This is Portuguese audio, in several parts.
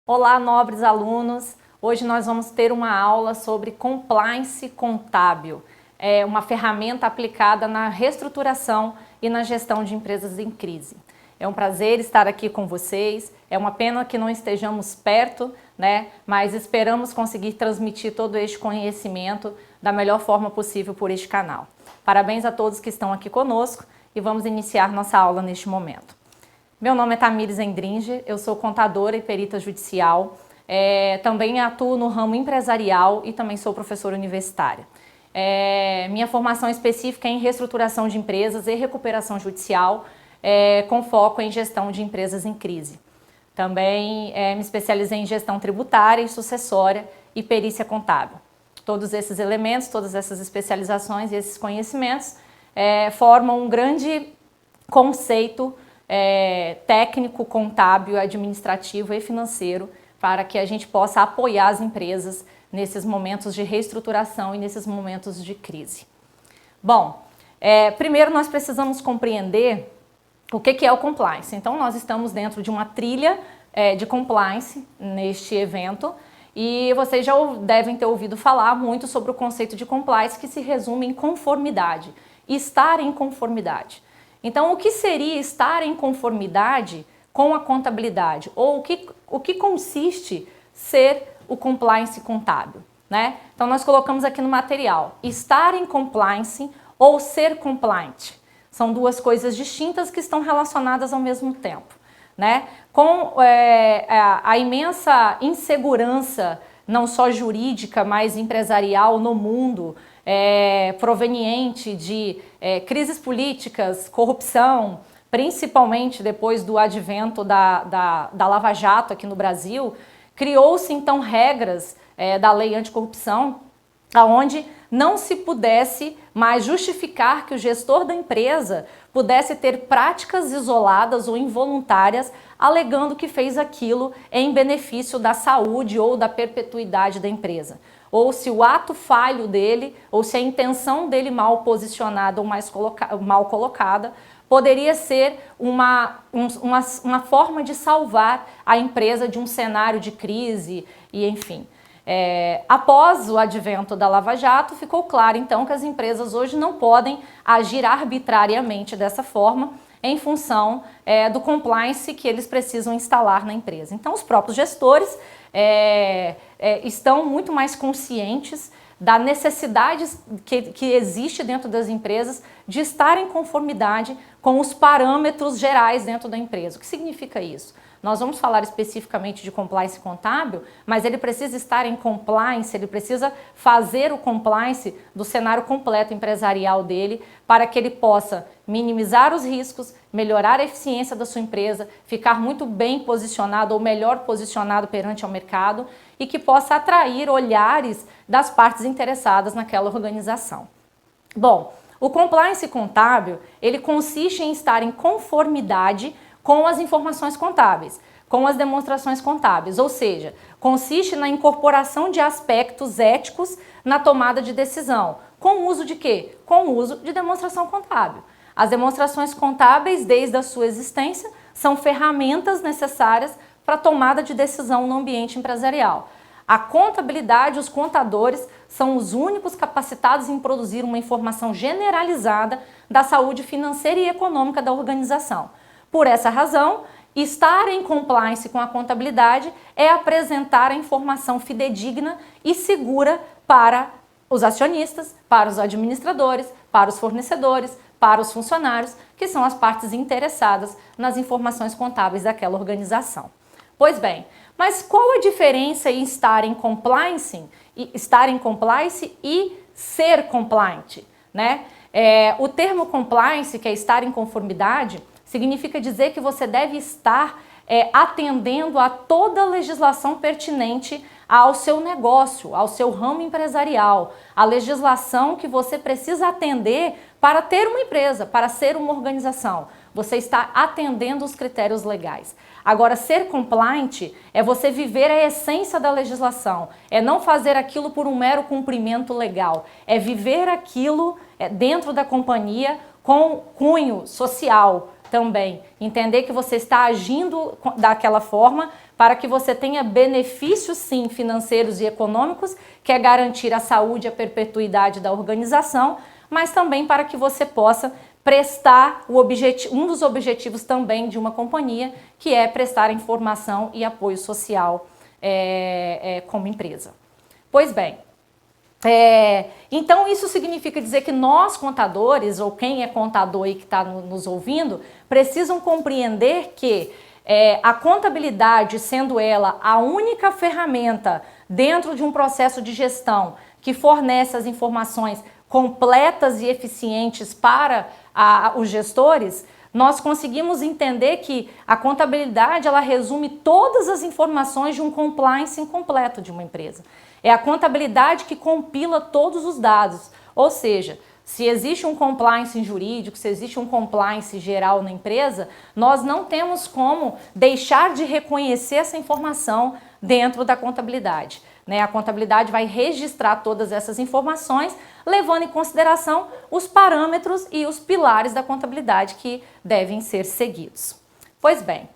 Olá, nobres alunos! Hoje nós vamos ter uma aula sobre compliance contábil, uma ferramenta aplicada na reestruturação e na gestão de empresas em crise. É um prazer estar aqui com vocês, é uma pena que não estejamos perto, né? Mas esperamos conseguir transmitir todo este conhecimento da melhor forma possível por este canal. Parabéns a todos que estão aqui conosco e vamos iniciar nossa aula neste momento. Meu nome é Tamires Endringer, eu sou contadora e perita judicial, também atuo no ramo empresarial e também sou professora universitária. Minha formação específica é em reestruturação de empresas e recuperação judicial, com foco em gestão de empresas em crise. Também me especializei em gestão tributária e sucessória e perícia contábil. Todos esses elementos, todas essas especializações e esses conhecimentos formam um grande conceito técnico, contábil, administrativo e financeiro para que a gente possa apoiar as empresas nesses momentos de reestruturação e nesses momentos de crise. Bom, primeiro nós precisamos compreender o que é o compliance. Então nós estamos dentro de uma trilha de compliance neste evento e vocês já devem ter ouvido falar muito sobre o conceito de compliance, que se resume em conformidade, estar em conformidade. Então, o que seria estar em conformidade com a contabilidade? Ou o que consiste ser o compliance contábil, né? Então, nós colocamos aqui no material, estar em compliance ou ser compliant. São duas coisas distintas que estão relacionadas ao mesmo tempo, né? Com a imensa insegurança, não só jurídica, mas empresarial no mundo, proveniente de crises políticas, corrupção, principalmente depois do advento da Lava Jato aqui no Brasil, criou-se então regras da lei anticorrupção, onde não se pudesse mais justificar que o gestor da empresa pudesse ter práticas isoladas ou involuntárias, alegando que fez aquilo em benefício da saúde ou da perpetuidade da empresa. Ou se o ato falho dele, ou se a intenção dele mal posicionada ou mal colocada, poderia ser uma forma de salvar a empresa de um cenário de crise e enfim. Após o advento da Lava Jato, ficou claro então que as empresas hoje não podem agir arbitrariamente dessa forma em função do compliance que eles precisam instalar na empresa. Então os próprios gestores estão muito mais conscientes da necessidade que existe dentro das empresas de estar em conformidade com os parâmetros gerais dentro da empresa. O que significa isso? Nós vamos falar especificamente de compliance contábil, mas ele precisa estar em compliance, ele precisa fazer o compliance do cenário completo empresarial dele para que ele possa minimizar os riscos, melhorar a eficiência da sua empresa, ficar muito bem posicionado ou melhor posicionado perante ao mercado e que possa atrair olhares das partes interessadas naquela organização. Bom, o compliance contábil, ele consiste em estar em conformidade com as informações contábeis, com as demonstrações contábeis, ou seja, consiste na incorporação de aspectos éticos na tomada de decisão. Com o uso de quê? Com o uso de demonstração contábil. As demonstrações contábeis, desde a sua existência, são ferramentas necessárias para a tomada de decisão no ambiente empresarial. A contabilidade, os contadores, são os únicos capacitados em produzir uma informação generalizada da saúde financeira e econômica da organização. Por essa razão, estar em compliance com a contabilidade é apresentar a informação fidedigna e segura para os acionistas, para os administradores, para os fornecedores, para os funcionários, que são as partes interessadas nas informações contábeis daquela organização. Pois bem, mas qual a diferença em estar em compliance e ser compliant, né? O termo compliance, que é estar em conformidade, significa dizer que você deve estar atendendo a toda a legislação pertinente ao seu negócio, ao seu ramo empresarial, a legislação que você precisa atender para ter uma empresa, para ser uma organização. Você está atendendo os critérios legais. Agora, ser compliant é você viver a essência da legislação, é não fazer aquilo por um mero cumprimento legal, é viver aquilo dentro da companhia com cunho social, também entender que você está agindo daquela forma para que você tenha benefícios, sim, financeiros e econômicos, que é garantir a saúde e a perpetuidade da organização, mas também para que você possa prestar um dos objetivos também de uma companhia, que é prestar informação e apoio social como empresa. Pois bem, então isso significa dizer que nós contadores, ou quem é contador e que está nos ouvindo, precisam compreender que a contabilidade, sendo ela a única ferramenta dentro de um processo de gestão que fornece as informações completas e eficientes para os gestores, nós conseguimos entender que a contabilidade ela resume todas as informações de um compliance incompleto de uma empresa. É a contabilidade que compila todos os dados, ou seja, se existe um compliance jurídico, se existe um compliance geral na empresa, nós não temos como deixar de reconhecer essa informação dentro da contabilidade. A contabilidade vai registrar todas essas informações, levando em consideração os parâmetros e os pilares da contabilidade que devem ser seguidos. Pois bem,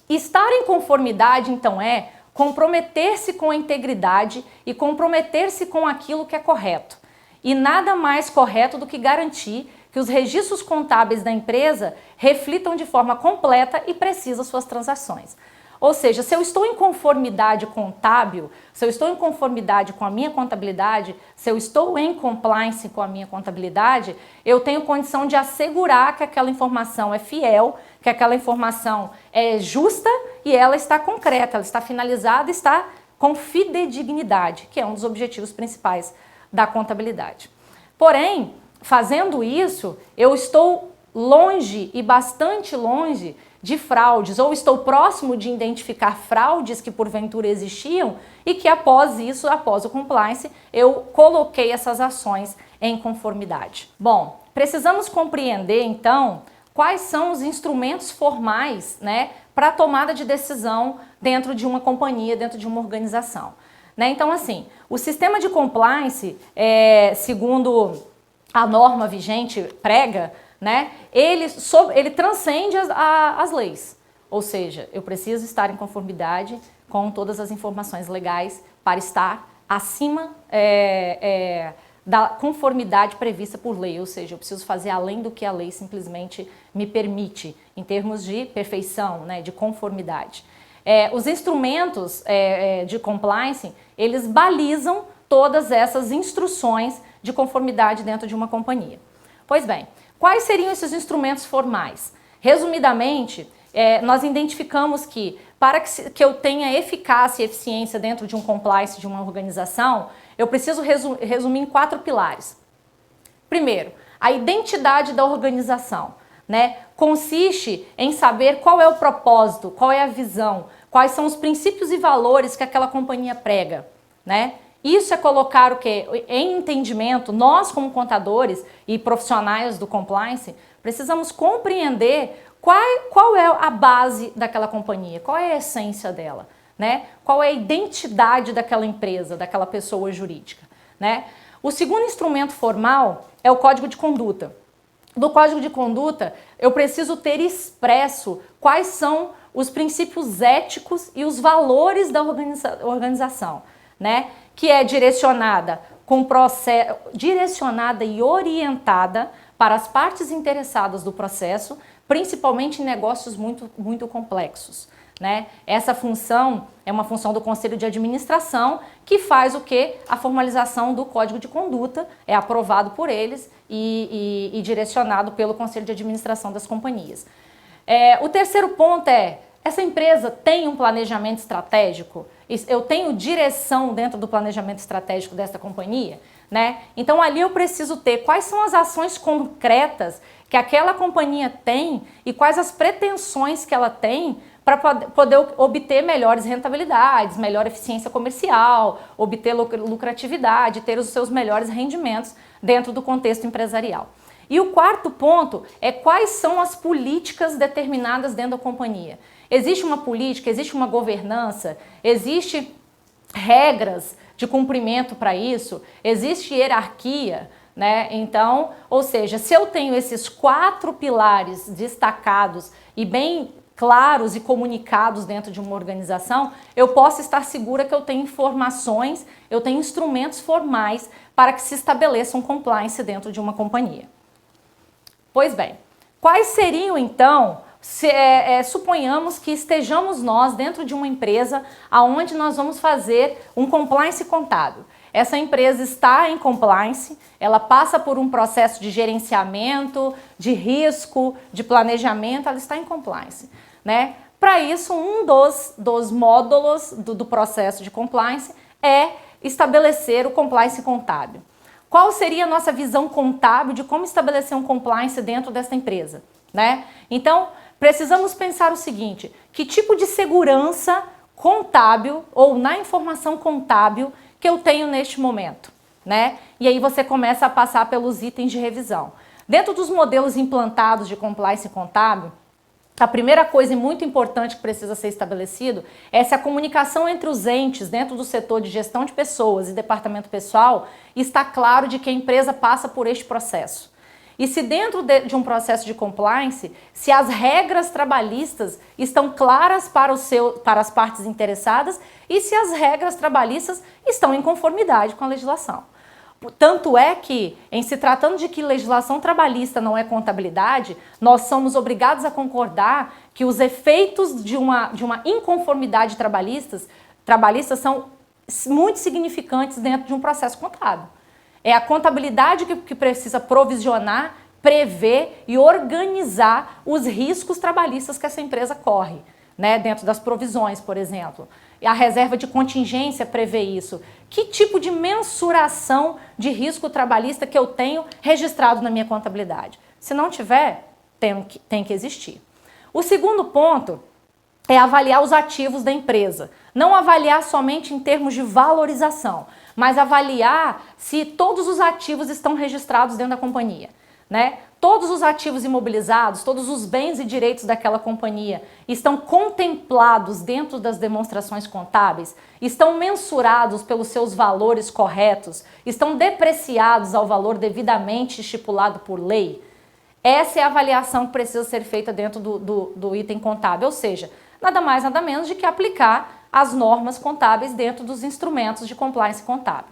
estar em conformidade, então, é comprometer-se com a integridade e comprometer-se com aquilo que é correto. E nada mais correto do que garantir que os registros contábeis da empresa reflitam de forma completa e precisa suas transações. Ou seja, se eu estou em conformidade contábil, se eu estou em conformidade com a minha contabilidade, se eu estou em compliance com a minha contabilidade, eu tenho condição de assegurar que aquela informação é fiel, que aquela informação é justa e ela está concreta, ela está finalizada, está com fidedignidade, que é um dos objetivos principais da contabilidade. Porém, fazendo isso, eu estou longe e bastante longe de fraudes, ou estou próximo de identificar fraudes que porventura existiam e que após isso, após o compliance, eu coloquei essas ações em conformidade. Bom, precisamos compreender então quais são os instrumentos formais, para a tomada de decisão dentro de uma companhia, dentro de uma organização. Então, assim, o sistema de compliance, segundo a norma vigente prega, ele transcende as leis. Ou seja, eu preciso estar em conformidade com todas as informações legais para estar acima da conformidade prevista por lei. Ou seja, eu preciso fazer além do que a lei simplesmente me permite, em termos de perfeição, de conformidade. Os instrumentos de compliance, eles balizam todas essas instruções de conformidade dentro de uma companhia. Pois bem, quais seriam esses instrumentos formais? Resumidamente, nós identificamos que para que eu tenha eficácia e eficiência dentro de um compliance de uma organização, eu preciso resumir em 4 pilares. Primeiro, a identidade da organização. Consiste em saber qual é o propósito, qual é a visão, quais são os princípios e valores que aquela companhia prega. Isso é colocar o quê? Em entendimento, nós como contadores e profissionais do compliance, precisamos compreender qual é a base daquela companhia, qual é a essência dela, qual é a identidade daquela empresa, daquela pessoa jurídica. O segundo instrumento formal é o Código de Conduta. Do Código de Conduta, eu preciso ter expresso quais são os princípios éticos e os valores da organização, que é direcionada e orientada para as partes interessadas do processo, principalmente em negócios muito complexos. Essa função é uma função do Conselho de Administração que faz o quê? A formalização do Código de Conduta, é aprovado por eles e direcionado pelo Conselho de Administração das companhias. O terceiro ponto essa empresa tem um planejamento estratégico? Eu tenho direção dentro do planejamento estratégico dessa companhia? Então ali eu preciso ter quais são as ações concretas que aquela companhia tem e quais as pretensões que ela tem para poder obter melhores rentabilidades, melhor eficiência comercial, obter lucratividade, ter os seus melhores rendimentos dentro do contexto empresarial. E o quarto ponto é quais são as políticas determinadas dentro da companhia. Existe uma política, existe uma governança, existe regras de cumprimento para isso, existe hierarquia, né? Então, ou seja, se eu tenho esses 4 pilares destacados e bem claros e comunicados dentro de uma organização, eu posso estar segura que eu tenho informações, eu tenho instrumentos formais para que se estabeleça um compliance dentro de uma companhia. Pois bem, quais seriam então, suponhamos que estejamos nós dentro de uma empresa onde nós vamos fazer um compliance contábil. Essa empresa está em compliance, ela passa por um processo de gerenciamento, de risco, de planejamento, ela está em compliance, né? Para isso, um dos módulos do processo de compliance é estabelecer o compliance contábil. Qual seria a nossa visão contábil de como estabelecer um compliance dentro dessa empresa, né? Então, precisamos pensar o seguinte: que tipo de segurança contábil ou na informação contábil que eu tenho neste momento, né? E aí você começa a passar pelos itens de revisão. Dentro dos modelos implantados de compliance contábil, a primeira coisa muito importante que precisa ser estabelecido é se a comunicação entre os entes dentro do setor de gestão de pessoas e departamento pessoal está claro de que a empresa passa por este processo. E se dentro de um processo de compliance, se as regras trabalhistas estão claras para as partes interessadas e se as regras trabalhistas estão em conformidade com a legislação. Tanto é que, em se tratando de que legislação trabalhista não é contabilidade, nós somos obrigados a concordar que os efeitos de uma inconformidade trabalhista são muito significantes dentro de um processo contábil. É a contabilidade que precisa provisionar, prever e organizar os riscos trabalhistas que essa empresa corre, né? Dentro das provisões, por exemplo. E a reserva de contingência prevê isso. Que tipo de mensuração de risco trabalhista que eu tenho registrado na minha contabilidade? Se não tiver, tem que existir. O segundo ponto é avaliar os ativos da empresa. Não avaliar somente em termos de valorização, mas avaliar se todos os ativos estão registrados dentro da companhia, né? Todos os ativos imobilizados, todos os bens e direitos daquela companhia estão contemplados dentro das demonstrações contábeis, estão mensurados pelos seus valores corretos, estão depreciados ao valor devidamente estipulado por lei. Essa é a avaliação que precisa ser feita dentro do item contábil, ou seja, nada mais nada menos de que aplicar as normas contábeis dentro dos instrumentos de compliance contábil.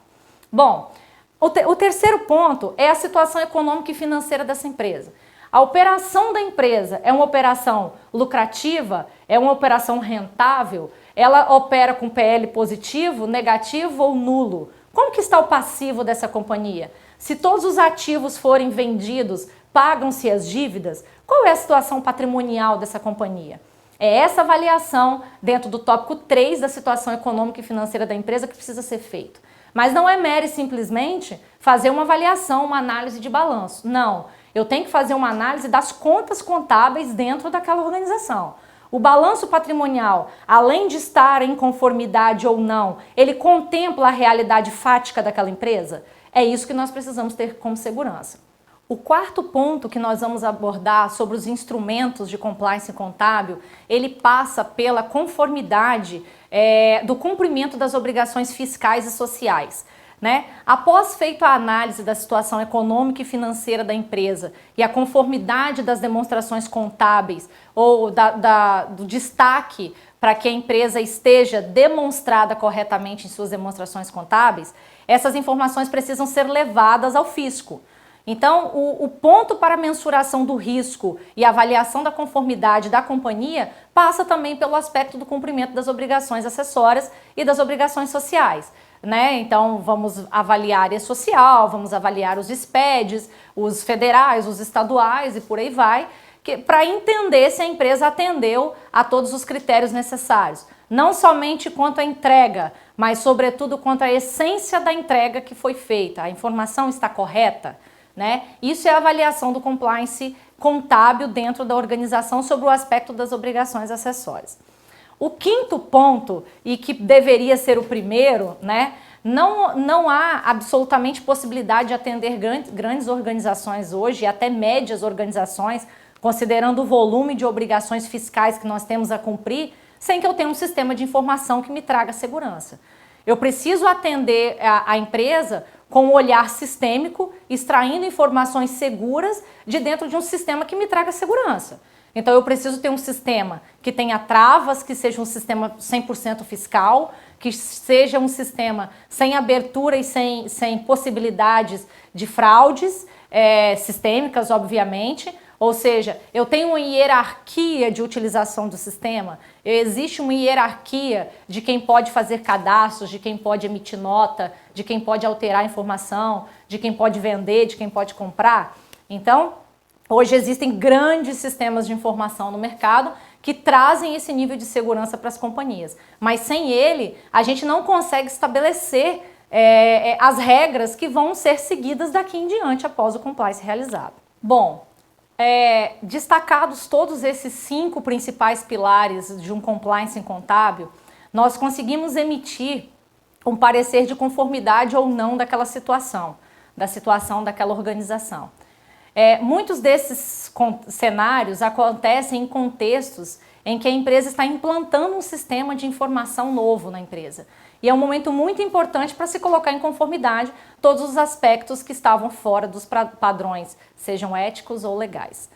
Bom, o terceiro ponto é a situação econômica e financeira dessa empresa. A operação da empresa é uma operação lucrativa, é uma operação rentável, ela opera com PL positivo, negativo ou nulo. Como que está o passivo dessa companhia? Se todos os ativos forem vendidos, pagam-se as dívidas? Qual é a situação patrimonial dessa companhia? É essa avaliação dentro do tópico 3 da situação econômica e financeira da empresa que precisa ser feito. Mas não é mero e simplesmente fazer uma avaliação, uma análise de balanço. Não, eu tenho que fazer uma análise das contas contábeis dentro daquela organização. O balanço patrimonial, além de estar em conformidade ou não, ele contempla a realidade fática daquela empresa? É isso que nós precisamos ter como segurança. O quarto ponto que nós vamos abordar sobre os instrumentos de compliance contábil, ele passa pela conformidade do cumprimento das obrigações fiscais e sociais, né? Após feita a análise da situação econômica e financeira da empresa e a conformidade das demonstrações contábeis ou do destaque para que a empresa esteja demonstrada corretamente em suas demonstrações contábeis, essas informações precisam ser levadas ao fisco. Então, o ponto para a mensuração do risco e avaliação da conformidade da companhia passa também pelo aspecto do cumprimento das obrigações acessórias e das obrigações sociais, né? Então, vamos avaliar a área social, vamos avaliar os SPEDs, os federais, os estaduais e por aí vai, para entender se a empresa atendeu a todos os critérios necessários. Não somente quanto à entrega, mas sobretudo quanto à essência da entrega que foi feita. A informação está correta? Né? Isso é a avaliação do compliance contábil dentro da organização sobre o aspecto das obrigações acessórias. O quinto ponto, e que deveria ser o primeiro, né? Não há absolutamente possibilidade de atender grandes organizações hoje, e até médias organizações, considerando o volume de obrigações fiscais que nós temos a cumprir, sem que eu tenha um sistema de informação que me traga segurança. Eu preciso atender a empresa com um olhar sistêmico, extraindo informações seguras de dentro de um sistema que me traga segurança. Então eu preciso ter um sistema que tenha travas, que seja um sistema 100% fiscal, que seja um sistema sem abertura e sem possibilidades de fraudes sistêmicas, obviamente. Ou seja, eu tenho uma hierarquia de utilização do sistema, existe uma hierarquia de quem pode fazer cadastros, de quem pode emitir nota, de quem pode alterar informação, de quem pode vender, de quem pode comprar. Então, hoje existem grandes sistemas de informação no mercado que trazem esse nível de segurança para as companhias. Mas sem ele, a gente não consegue estabelecer as regras que vão ser seguidas daqui em diante após o compliance realizado. Bom, destacados todos esses 5 principais pilares de um compliance contábil, nós conseguimos emitir um parecer de conformidade ou não daquela situação, daquela organização. Muitos desses cenários acontecem em contextos em que a empresa está implantando um sistema de informação novo na empresa. E é um momento muito importante para se colocar em conformidade todos os aspectos que estavam fora dos padrões, sejam éticos ou legais.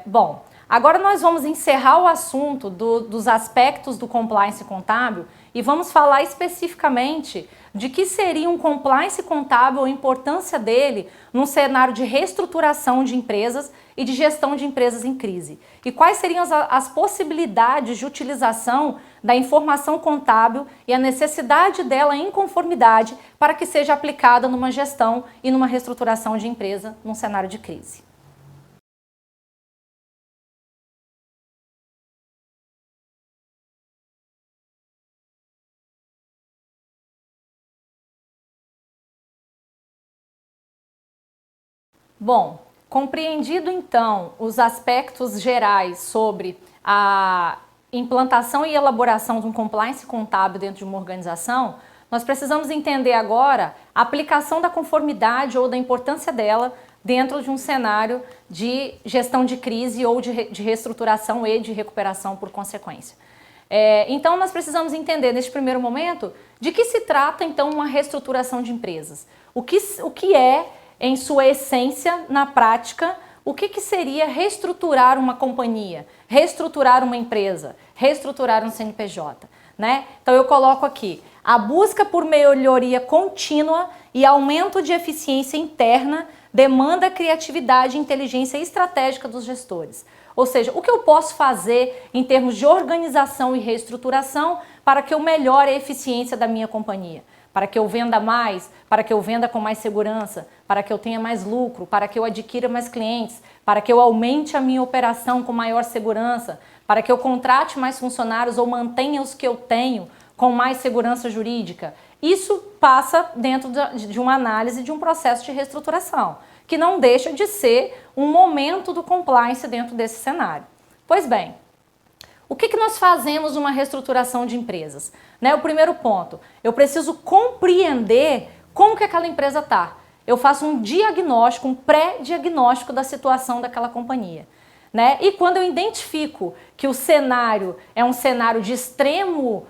Bom, agora nós vamos encerrar o assunto dos aspectos do compliance contábil e vamos falar especificamente de que seria um compliance contábil, a importância dele num cenário de reestruturação de empresas e de gestão de empresas em crise. E quais seriam as possibilidades de utilização da informação contábil e a necessidade dela em conformidade para que seja aplicada numa gestão e numa reestruturação de empresa num cenário de crise. Bom, compreendido então os aspectos gerais sobre a implantação e elaboração de um compliance contábil dentro de uma organização, nós precisamos entender agora a aplicação da conformidade ou da importância dela dentro de um cenário de gestão de crise ou de reestruturação e de recuperação por consequência. Então nós precisamos entender neste primeiro momento de que se trata então uma reestruturação de empresas. O que é, em sua essência, na prática, o que seria reestruturar uma companhia, reestruturar uma empresa, reestruturar um CNPJ, né? Então eu coloco aqui, a busca por melhoria contínua e aumento de eficiência interna demanda criatividade e inteligência estratégica dos gestores. Ou seja, o que eu posso fazer em termos de organização e reestruturação para que eu melhore a eficiência da minha companhia? Para que eu venda mais, para que eu venda com mais segurança, para que eu tenha mais lucro, para que eu adquira mais clientes, para que eu aumente a minha operação com maior segurança, para que eu contrate mais funcionários ou mantenha os que eu tenho com mais segurança jurídica. Isso passa dentro de uma análise de um processo de reestruturação, que não deixa de ser um momento do compliance dentro desse cenário. Pois bem, o que nós fazemos numa reestruturação de empresas? O primeiro ponto, eu preciso compreender como que aquela empresa está. Eu faço um diagnóstico, um pré-diagnóstico da situação daquela companhia. E quando eu identifico que o cenário é um cenário de extrema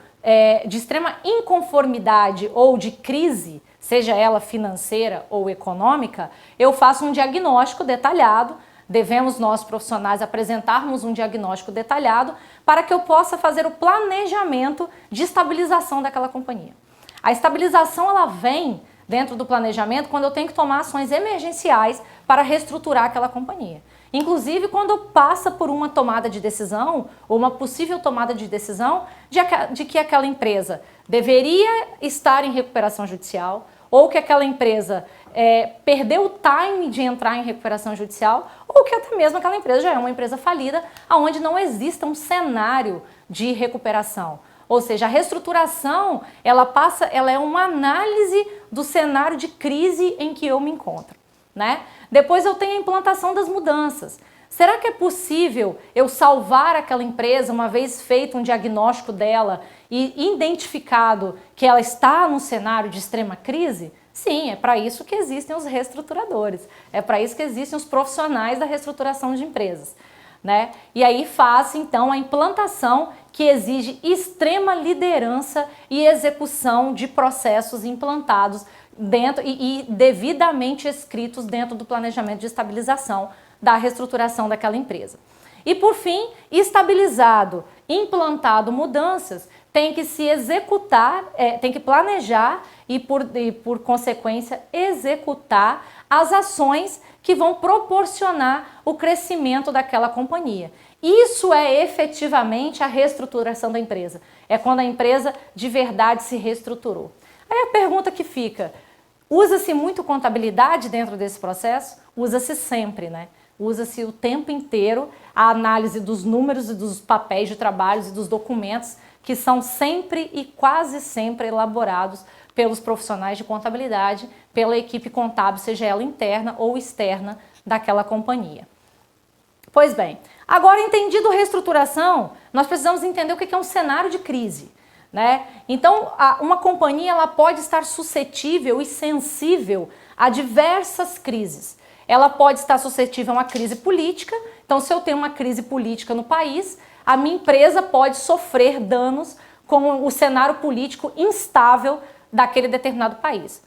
inconformidade ou de crise, seja ela financeira ou econômica, eu faço um diagnóstico detalhado. Devemos nós profissionais apresentarmos um diagnóstico detalhado para que eu possa fazer o planejamento de estabilização daquela companhia. A estabilização ela vem dentro do planejamento quando eu tenho que tomar ações emergenciais para reestruturar aquela companhia. Inclusive quando passa por uma tomada de decisão ou uma possível tomada de decisão de que aquela empresa deveria estar em recuperação judicial ou que aquela empresa perdeu o time de entrar em recuperação judicial ou que até mesmo aquela empresa já é uma empresa falida onde não exista um cenário de recuperação. Ou seja, a reestruturação ela é uma análise do cenário de crise em que eu me encontro. Depois eu tenho a implantação das mudanças. Será que é possível eu salvar aquela empresa uma vez feito um diagnóstico dela e identificado que ela está num cenário de extrema crise? Sim, é para isso que existem os reestruturadores, é para isso que existem os profissionais da reestruturação de empresas. E aí faz então a implantação que exige extrema liderança e execução de processos implantados dentro e devidamente escritos dentro do planejamento de estabilização da reestruturação daquela empresa. E por fim, estabilizado, implantado mudanças, tem que se executar, tem que planejar e por consequência executar as ações que vão proporcionar o crescimento daquela companhia. Isso é efetivamente a reestruturação da empresa. É quando a empresa de verdade se reestruturou. Aí a pergunta que fica, usa-se muito contabilidade dentro desse processo? Usa-se sempre, né? Usa-se o tempo inteiro a análise dos números e dos papéis de trabalhos e dos documentos que são sempre e quase sempre elaborados pelos profissionais de contabilidade, pela equipe contábil, seja ela interna ou externa daquela companhia. Pois bem, agora entendido a reestruturação, nós precisamos entender o que é um cenário de crise, né? Então, uma companhia ela pode estar suscetível e sensível a diversas crises. Ela pode estar suscetível a uma crise política, então se eu tenho uma crise política no país, a minha empresa pode sofrer danos com o cenário político instável daquele determinado país.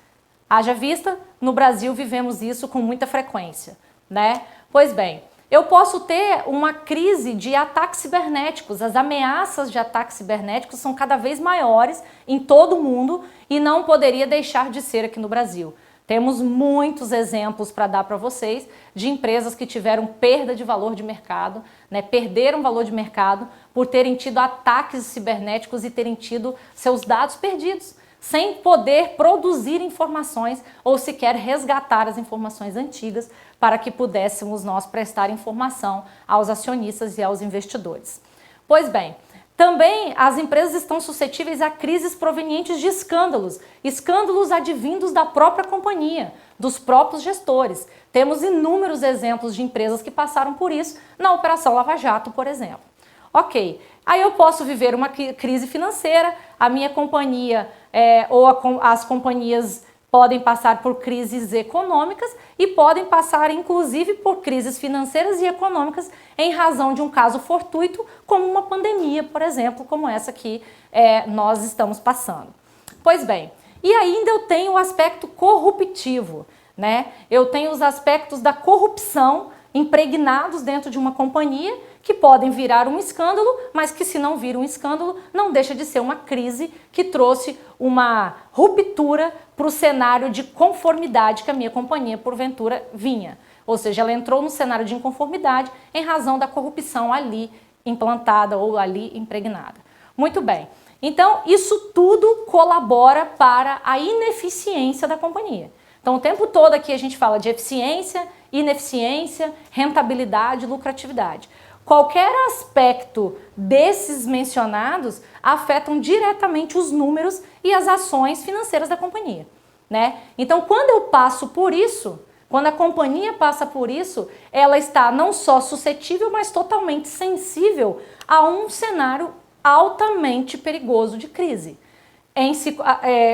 Haja vista, no Brasil vivemos isso com muita frequência, né? Pois bem, eu posso ter uma crise de ataques cibernéticos, as ameaças de ataques cibernéticos são cada vez maiores em todo o mundo e não poderia deixar de ser aqui no Brasil. Temos muitos exemplos para dar para vocês de empresas que tiveram perda de valor de mercado, né, perderam valor de mercado por terem tido ataques cibernéticos e terem tido seus dados perdidos, sem poder produzir informações ou sequer resgatar as informações antigas para que pudéssemos nós prestar informação aos acionistas e aos investidores. Pois bem, também as empresas estão suscetíveis a crises provenientes de escândalos, escândalos advindos da própria companhia, dos próprios gestores. Temos inúmeros exemplos de empresas que passaram por isso na Operação Lava Jato, por exemplo. Ok, aí eu posso viver uma crise financeira, a minha companhia as companhias podem passar por crises econômicas e podem passar inclusive por crises financeiras e econômicas em razão de um caso fortuito, como uma pandemia, por exemplo, como essa que nós estamos passando. Pois bem, e ainda eu tenho o aspecto corruptivo, né? Eu tenho os aspectos da corrupção impregnados dentro de uma companhia que podem virar um escândalo, mas que se não vir um escândalo, não deixa de ser uma crise que trouxe uma ruptura para o cenário de conformidade que a minha companhia, porventura, vinha. Ou seja, ela entrou no cenário de inconformidade em razão da corrupção ali implantada ou ali impregnada. Muito bem. Então, isso tudo colabora para a ineficiência da companhia. Então, o tempo todo aqui a gente fala de eficiência, ineficiência, rentabilidade, lucratividade. Qualquer aspecto desses mencionados afetam diretamente os números e as ações financeiras da companhia, né? Então, quando eu passo por isso, quando a companhia passa por isso, ela está não só suscetível, mas totalmente sensível a um cenário altamente perigoso de crise.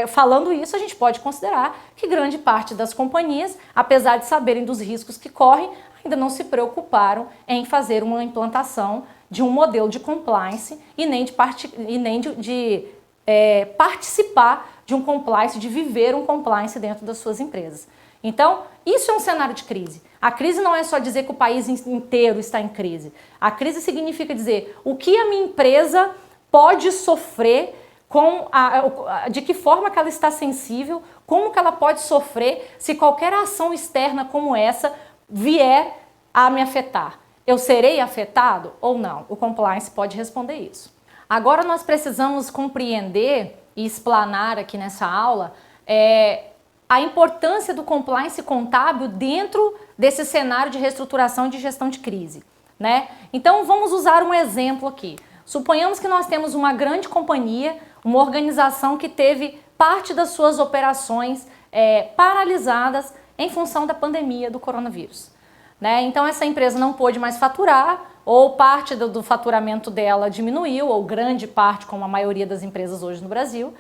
Falando isso, a gente pode considerar que grande parte das companhias, apesar de saberem dos riscos que correm, ainda não se preocuparam em fazer uma implantação de um modelo de compliance e nem de participar de um compliance, de viver um compliance dentro das suas empresas. Então, isso é um cenário de crise. A crise não é só dizer que o país inteiro está em crise. A crise significa dizer o que a minha empresa pode sofrer, de que forma que ela está sensível, como que ela pode sofrer se qualquer ação externa como essa vier a me afetar. Eu serei afetado ou não? O compliance pode responder isso. Agora nós precisamos compreender e explanar aqui nessa aula a importância do compliance contábil dentro desse cenário de reestruturação e de gestão de crise, né? Então vamos usar um exemplo aqui. Suponhamos que nós temos uma grande companhia, uma organização que teve parte das suas operações paralisadas em função da pandemia do coronavírus, né? Então essa empresa não pôde mais faturar, ou parte do faturamento dela diminuiu, ou grande parte, como a maioria das empresas hoje no Brasil,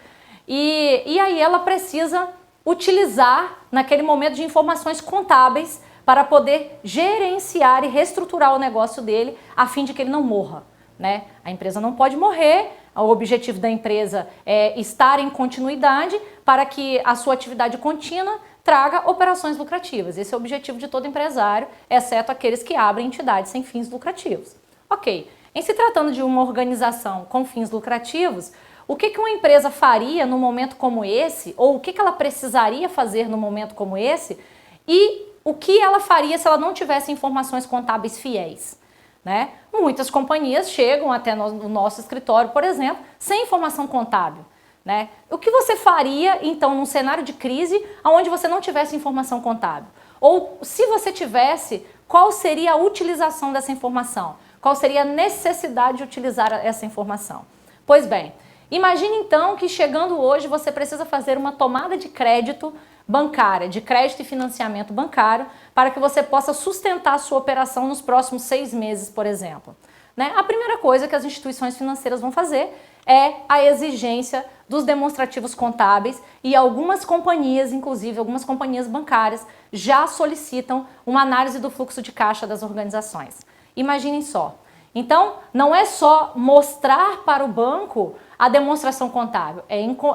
e aí ela precisa utilizar naquele momento de informações contábeis para poder gerenciar e reestruturar o negócio dele a fim de que ele não morra, né? A empresa não pode morrer, O objetivo da empresa é estar em continuidade para que a sua atividade contínua traga operações lucrativas. Esse é o objetivo de todo empresário, exceto aqueles que abrem entidades sem fins lucrativos. Ok, em se tratando de uma organização com fins lucrativos, o que uma empresa faria num momento como esse, ou o que ela precisaria fazer num momento como esse, e o que ela faria se ela não tivesse informações contábeis fiéis, né? Muitas companhias chegam até no nosso escritório, por exemplo, sem informação contábil, né? O que você faria, então, num cenário de crise onde você não tivesse informação contábil? Ou, se você tivesse, qual seria a utilização dessa informação? Qual seria a necessidade de utilizar essa informação? Pois bem, imagine então que chegando hoje você precisa fazer uma tomada de crédito bancária, de crédito e financiamento bancário, para que você possa sustentar a sua operação nos próximos 6 meses, por exemplo. Né? A primeira coisa que as instituições financeiras vão fazer é a exigência dos demonstrativos contábeis, e algumas companhias, inclusive algumas companhias bancárias, já solicitam uma análise do fluxo de caixa das organizações. Imaginem só. Então, não é só mostrar para o banco a demonstração contábil,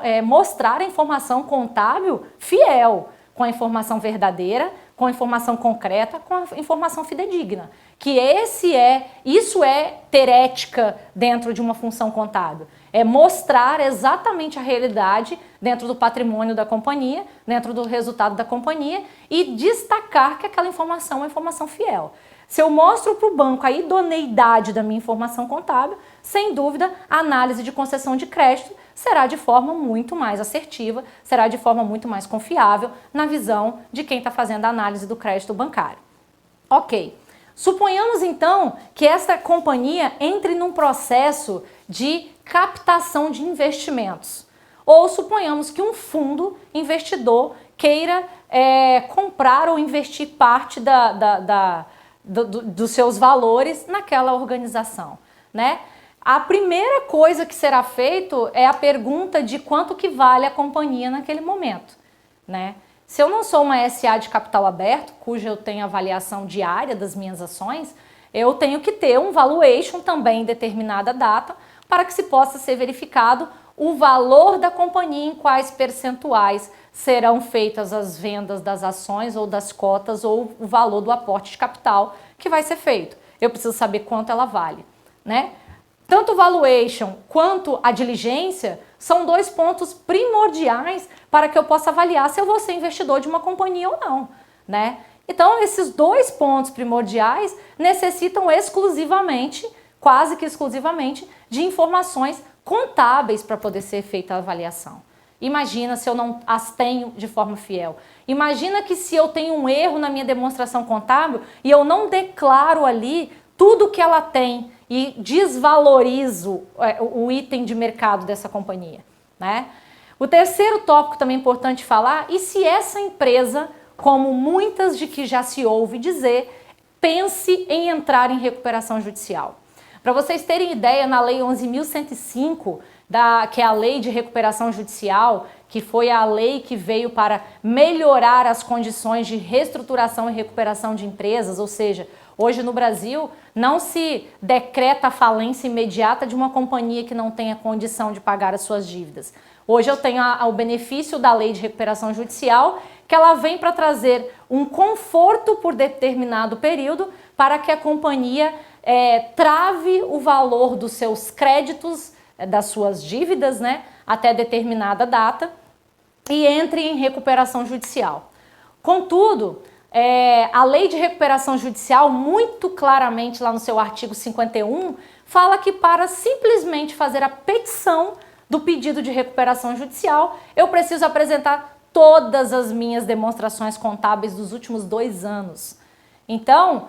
é mostrar a informação contábil fiel, com a informação verdadeira, com a informação concreta, com a informação fidedigna. Que isso é ter ética dentro de uma função contábil. É mostrar exatamente a realidade dentro do patrimônio da companhia, dentro do resultado da companhia, e destacar que aquela informação é uma informação fiel. Se eu mostro para o banco a idoneidade da minha informação contábil, sem dúvida, a análise de concessão de crédito será de forma muito mais assertiva, será de forma muito mais confiável na visão de quem está fazendo a análise do crédito bancário. Ok. Suponhamos então que essa companhia entre num processo de captação de investimentos. Ou suponhamos que um fundo investidor queira comprar ou investir parte dos seus valores naquela organização, né? A primeira coisa que será feito é a pergunta de quanto que vale a companhia naquele momento, né? Se eu não sou uma SA de capital aberto, cuja eu tenho avaliação diária das minhas ações, eu tenho que ter um valuation também em determinada data para que se possa ser verificado o valor da companhia, em quais percentuais serão feitas as vendas das ações ou das cotas, ou o valor do aporte de capital que vai ser feito. Eu preciso saber quanto ela vale, né? Tanto o valuation quanto a diligência são 2 pontos primordiais para que eu possa avaliar se eu vou ser investidor de uma companhia ou não, né? Então, esses 2 pontos primordiais necessitam exclusivamente, quase que exclusivamente, de informações contábeis para poder ser feita a avaliação. Imagina se eu não as tenho de forma fiel. Imagina que se eu tenho um erro na minha demonstração contábil e eu não declaro ali tudo que ela tem e desvalorizo o item de mercado dessa companhia, né? O terceiro tópico também importante falar, e se essa empresa, como muitas de que já se ouve dizer, pense em entrar em recuperação judicial. Para vocês terem ideia, na Lei 11.105, que é a Lei de Recuperação Judicial, que foi a lei que veio para melhorar as condições de reestruturação e recuperação de empresas, ou seja, hoje no Brasil não se decreta a falência imediata de uma companhia que não tenha condição de pagar as suas dívidas. Hoje eu tenho o benefício da Lei de Recuperação Judicial, que ela vem para trazer um conforto por determinado período para que a companhia trave o valor dos seus créditos, das suas dívidas, né, até determinada data, e entre em recuperação judicial. Contudo, a Lei de Recuperação Judicial, muito claramente lá no seu artigo 51, fala que para simplesmente fazer a petição do pedido de recuperação judicial, eu preciso apresentar todas as minhas demonstrações contábeis dos últimos 2 anos. Então,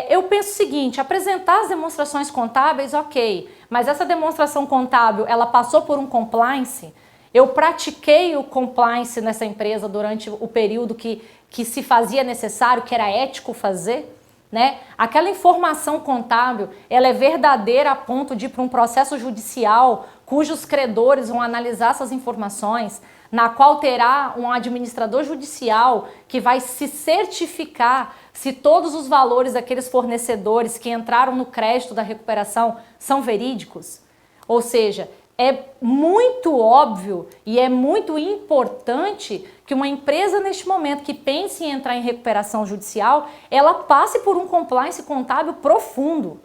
eu penso o seguinte, apresentar as demonstrações contábeis, ok, mas essa demonstração contábil, ela passou por um compliance? Eu pratiquei o compliance nessa empresa durante o período que se fazia necessário, que era ético fazer, né? Aquela informação contábil, ela é verdadeira a ponto de ir para um processo judicial cujos credores vão analisar essas informações, na qual terá um administrador judicial que vai se certificar se todos os valores daqueles fornecedores que entraram no crédito da recuperação são verídicos. Ou seja, é muito óbvio e é muito importante que uma empresa neste momento que pense em entrar em recuperação judicial, ela passe por um compliance contábil profundo,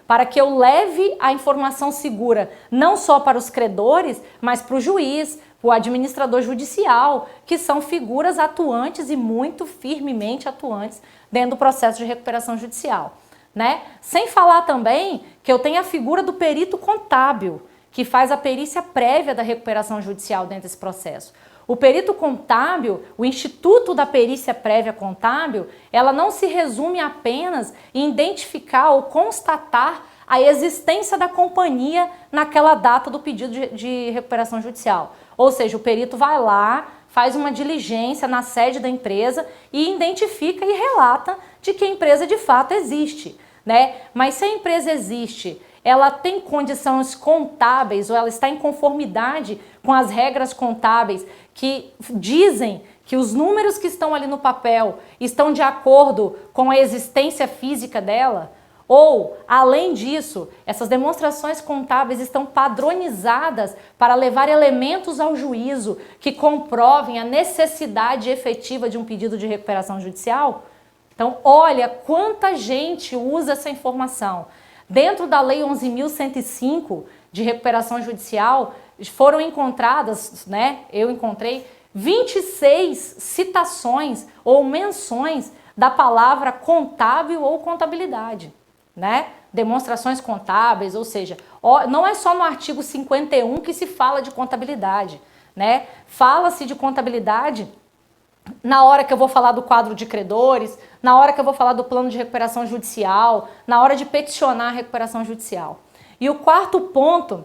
para que eu leve a informação segura não só para os credores, mas para o juiz, para o administrador judicial, que são figuras atuantes e muito firmemente atuantes dentro do processo de recuperação judicial, né? Sem falar também que eu tenho a figura do perito contábil, que faz a perícia prévia da recuperação judicial dentro desse processo. O perito contábil, o Instituto da Perícia Prévia Contábil, ela não se resume apenas em identificar ou constatar a existência da companhia naquela data do pedido de recuperação judicial. Ou seja, o perito vai lá, faz uma diligência na sede da empresa e identifica e relata de que a empresa de fato existe, né? Mas se a empresa existe, ela tem condições contábeis ou ela está em conformidade com as regras contábeis que dizem que os números que estão ali no papel estão de acordo com a existência física dela? Ou, além disso, essas demonstrações contábeis estão padronizadas para levar elementos ao juízo que comprovem a necessidade efetiva de um pedido de recuperação judicial? Então, olha quanta gente usa essa informação. Dentro da Lei 11.105 de recuperação judicial, foram encontradas, né, eu encontrei 26 citações ou menções da palavra contábil ou contabilidade, né? Demonstrações contábeis, ou seja, não é só no artigo 51 que se fala de contabilidade, né? Fala-se de contabilidade na hora que eu vou falar do quadro de credores, na hora que eu vou falar do plano de recuperação judicial, na hora de peticionar a recuperação judicial. E o quarto ponto,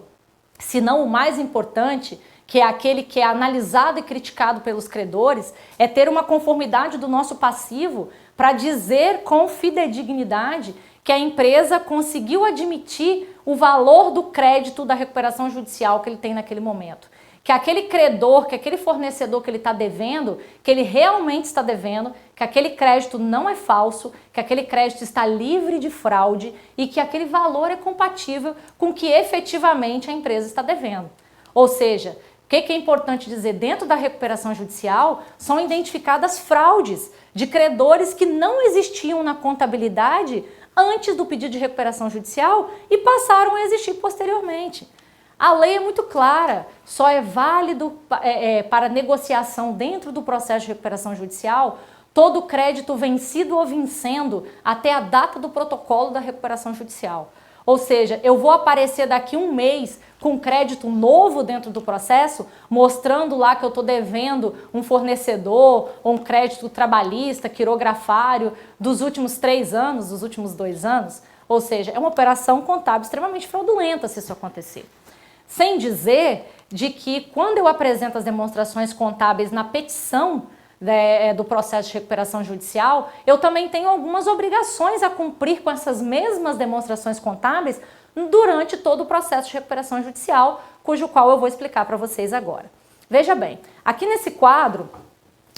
se não o mais importante, que é aquele que é analisado e criticado pelos credores, é ter uma conformidade do nosso passivo para dizer com fidedignidade que a empresa conseguiu admitir o valor do crédito da recuperação judicial que ele tem naquele momento. Que aquele credor, que aquele fornecedor que ele está devendo, que ele realmente está devendo, que aquele crédito não é falso, que aquele crédito está livre de fraude e que aquele valor é compatível com o que efetivamente a empresa está devendo. Ou seja, o que é importante dizer? Dentro da recuperação judicial são identificadas fraudes de credores que não existiam na contabilidade antes do pedido de recuperação judicial e passaram a existir posteriormente. A lei é muito clara, só é válido para negociação dentro do processo de recuperação judicial todo crédito vencido ou vencendo até a data do protocolo da recuperação judicial. Ou seja, eu vou aparecer daqui um mês com crédito novo dentro do processo, mostrando lá que eu estou devendo um fornecedor ou um crédito trabalhista, quirografário dos últimos 3 anos, dos últimos 2 anos. Ou seja, é uma operação contábil extremamente fraudulenta se isso acontecer. Sem dizer de que quando eu apresento as demonstrações contábeis na petição do processo de recuperação judicial, eu também tenho algumas obrigações a cumprir com essas mesmas demonstrações contábeis durante todo o processo de recuperação judicial, cujo qual eu vou explicar para vocês agora. Veja bem, aqui nesse quadro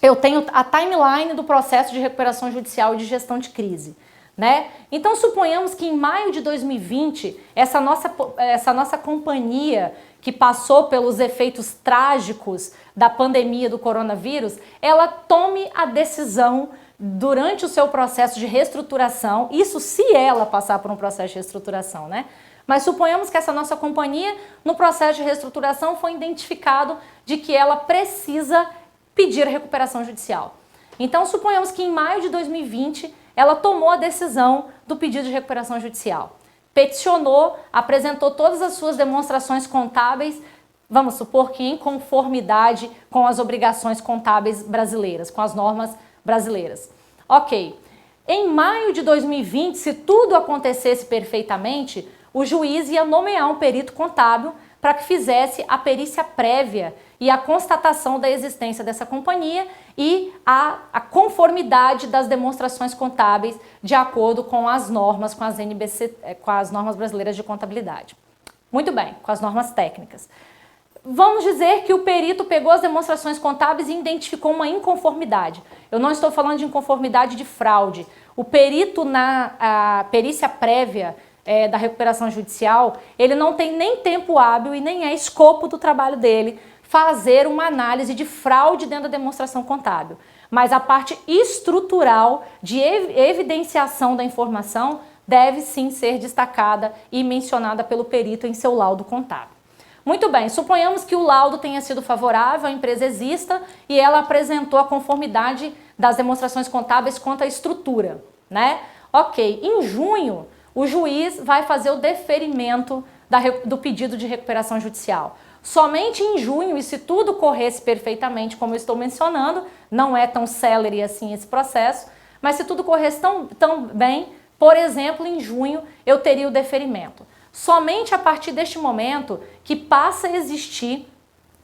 eu tenho a timeline do processo de recuperação judicial e de gestão de crise. Né? Então suponhamos que em maio de 2020, essa nossa companhia que passou pelos efeitos trágicos da pandemia do coronavírus, ela tome a decisão durante o seu processo de reestruturação, isso se ela passar por um processo de reestruturação, né? Mas suponhamos que essa nossa companhia, no processo de reestruturação, foi identificado de que ela precisa pedir a recuperação judicial. Então suponhamos que em maio de 2020, ela tomou a decisão do pedido de recuperação judicial. Peticionou, apresentou todas as suas demonstrações contábeis, vamos supor que em conformidade com as obrigações contábeis brasileiras, com as normas brasileiras. Ok, em maio de 2020, se tudo acontecesse perfeitamente, o juiz ia nomear um perito contábil para que fizesse a perícia prévia e a constatação da existência dessa companhia e a conformidade das demonstrações contábeis de acordo com as normas, com as NBC, com as normas brasileiras de contabilidade. Muito bem, com as normas técnicas. Vamos dizer que o perito pegou as demonstrações contábeis e identificou uma inconformidade. Eu não estou falando de inconformidade de fraude. O perito na perícia prévia da recuperação judicial, ele não tem nem tempo hábil e nem é escopo do trabalho dele fazer uma análise de fraude dentro da demonstração contábil. Mas a parte estrutural de evidenciação da informação deve sim ser destacada e mencionada pelo perito em seu laudo contábil. Muito bem, suponhamos que o laudo tenha sido favorável, a empresa exista e ela apresentou a conformidade das demonstrações contábeis quanto à estrutura, né? Ok, em junho o juiz vai fazer o deferimento do pedido de recuperação judicial. Somente em junho, e se tudo corresse perfeitamente, como eu estou mencionando, não é tão célere assim esse processo, mas se tudo corresse tão bem, por exemplo, em junho eu teria o deferimento. Somente a partir deste momento que passa a existir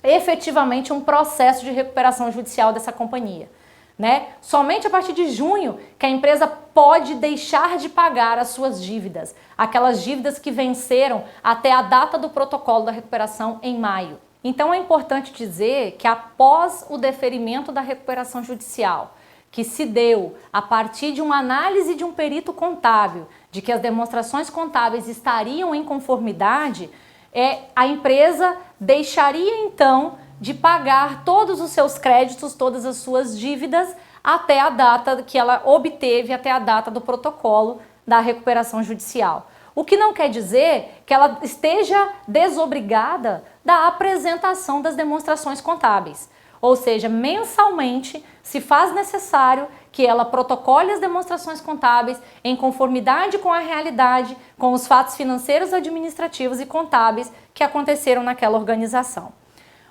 efetivamente um processo de recuperação judicial dessa companhia, né? Somente a partir de junho que a empresa pode deixar de pagar as suas dívidas, aquelas dívidas que venceram até a data do protocolo da recuperação em maio. Então é importante dizer que após o deferimento da recuperação judicial, que se deu a partir de uma análise de um perito contábil, de que as demonstrações contábeis estariam em conformidade, a empresa deixaria então de pagar todos os seus créditos, todas as suas dívidas, até a data que ela obteve, até a data do protocolo da recuperação judicial. O que não quer dizer que ela esteja desobrigada da apresentação das demonstrações contábeis. Ou seja, mensalmente se faz necessário que ela protocole as demonstrações contábeis em conformidade com a realidade, com os fatos financeiros, administrativos e contábeis que aconteceram naquela organização.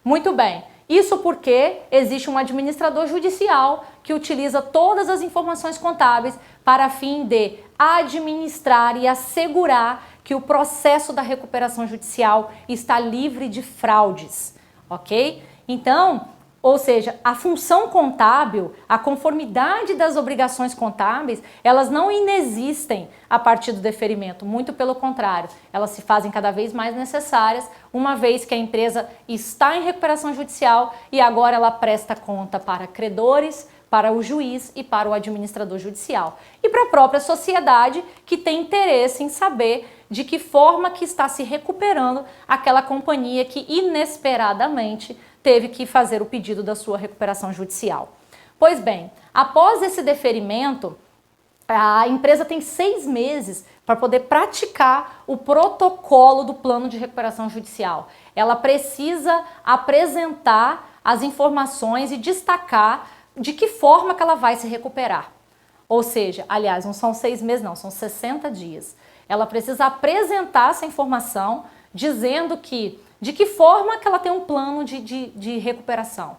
Muito bem, isso porque existe um administrador judicial que utiliza todas as informações contábeis para fim de administrar e assegurar que o processo da recuperação judicial está livre de fraudes, ok? Então, ou seja, a função contábil, a conformidade das obrigações contábeis, elas não inexistem a partir do deferimento, muito pelo contrário, elas se fazem cada vez mais necessárias, uma vez que a empresa está em recuperação judicial e agora ela presta conta para credores, para o juiz e para o administrador judicial. E para a própria sociedade que tem interesse em saber de que forma que está se recuperando aquela companhia que inesperadamente teve que fazer o pedido da sua recuperação judicial. Pois bem, após esse deferimento, a empresa tem 6 meses para poder praticar o protocolo do plano de recuperação judicial. Ela precisa apresentar as informações e destacar de que forma que ela vai se recuperar. Ou seja, aliás, não são 6 meses não, são 60 dias. Ela precisa apresentar essa informação dizendo de que forma que ela tem um plano de recuperação.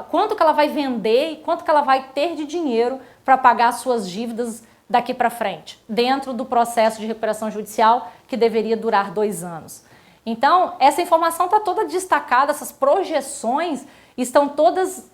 Quanto que ela vai vender e quanto que ela vai ter de dinheiro para pagar as suas dívidas daqui para frente, dentro do processo de recuperação judicial que deveria durar 2 anos. Então, essa informação está toda destacada, essas projeções estão todas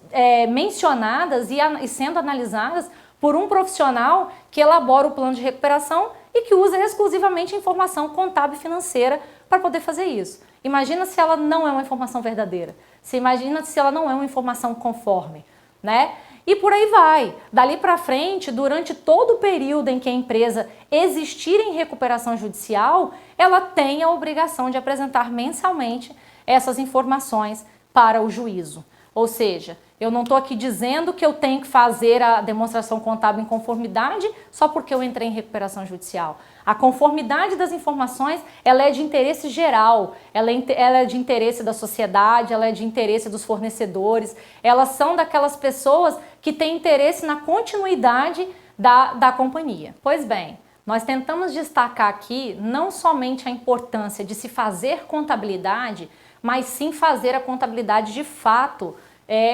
mencionadas e sendo analisadas por um profissional que elabora o plano de recuperação e que usa exclusivamente informação contábil e financeira para poder fazer isso. Imagina se ela não é uma informação verdadeira. Você imagina se ela não é uma informação conforme, né? E por aí vai. Dali para frente, durante todo o período em que a empresa existir em recuperação judicial, ela tem a obrigação de apresentar mensalmente essas informações para o juízo. Ou seja, eu não estou aqui dizendo que eu tenho que fazer a demonstração contábil em conformidade só porque eu entrei em recuperação judicial. A conformidade das informações, ela é de interesse geral, ela é de interesse da sociedade, ela é de interesse dos fornecedores, elas são daquelas pessoas que têm interesse na continuidade da companhia. Pois bem, nós tentamos destacar aqui não somente a importância de se fazer contabilidade, mas sim fazer a contabilidade de fato,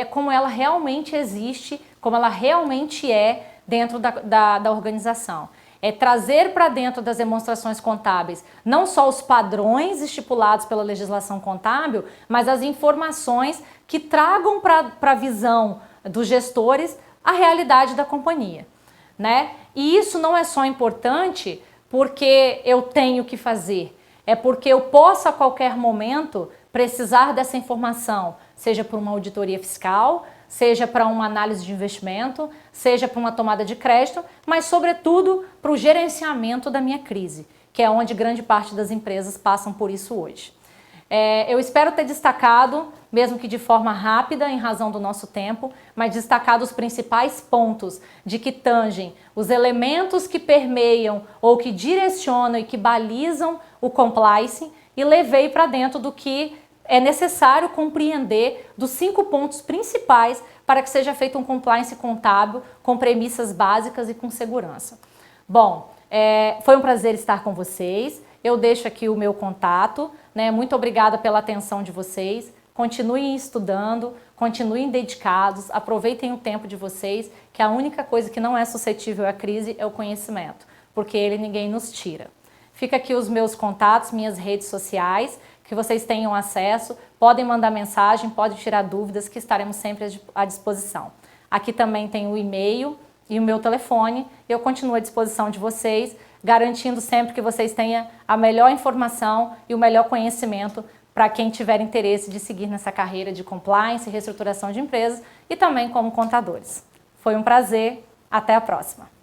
como ela realmente existe, como ela realmente é dentro da organização. É trazer para dentro das demonstrações contábeis não só os padrões estipulados pela legislação contábil, mas as informações que tragam para a visão dos gestores a realidade da companhia, né? E isso não é só importante porque eu tenho que fazer, é porque eu posso a qualquer momento precisar dessa informação, seja por uma auditoria fiscal, seja para uma análise de investimento, seja para uma tomada de crédito, mas sobretudo para o gerenciamento da minha crise, que é onde grande parte das empresas passam por isso hoje. Eu espero ter destacado, mesmo que de forma rápida, em razão do nosso tempo, mas destacado os principais pontos de que tangem os elementos que permeiam ou que direcionam e que balizam o compliance e levei para dentro do que é necessário compreender dos 5 pontos principais para que seja feito um compliance contábil com premissas básicas e com segurança. Bom, foi um prazer estar com vocês. Eu deixo aqui o meu contato, né? Muito obrigada pela atenção de vocês. Continuem estudando, continuem dedicados, aproveitem o tempo de vocês, que a única coisa que não é suscetível à crise é o conhecimento, porque ele ninguém nos tira. Fica aqui os meus contatos, minhas redes sociais, que vocês tenham acesso, podem mandar mensagem, podem tirar dúvidas, que estaremos sempre à disposição. Aqui também tem o e-mail e o meu telefone, eu continuo à disposição de vocês, garantindo sempre que vocês tenham a melhor informação e o melhor conhecimento para quem tiver interesse de seguir nessa carreira de compliance e reestruturação de empresas e também como contadores. Foi um prazer, até a próxima!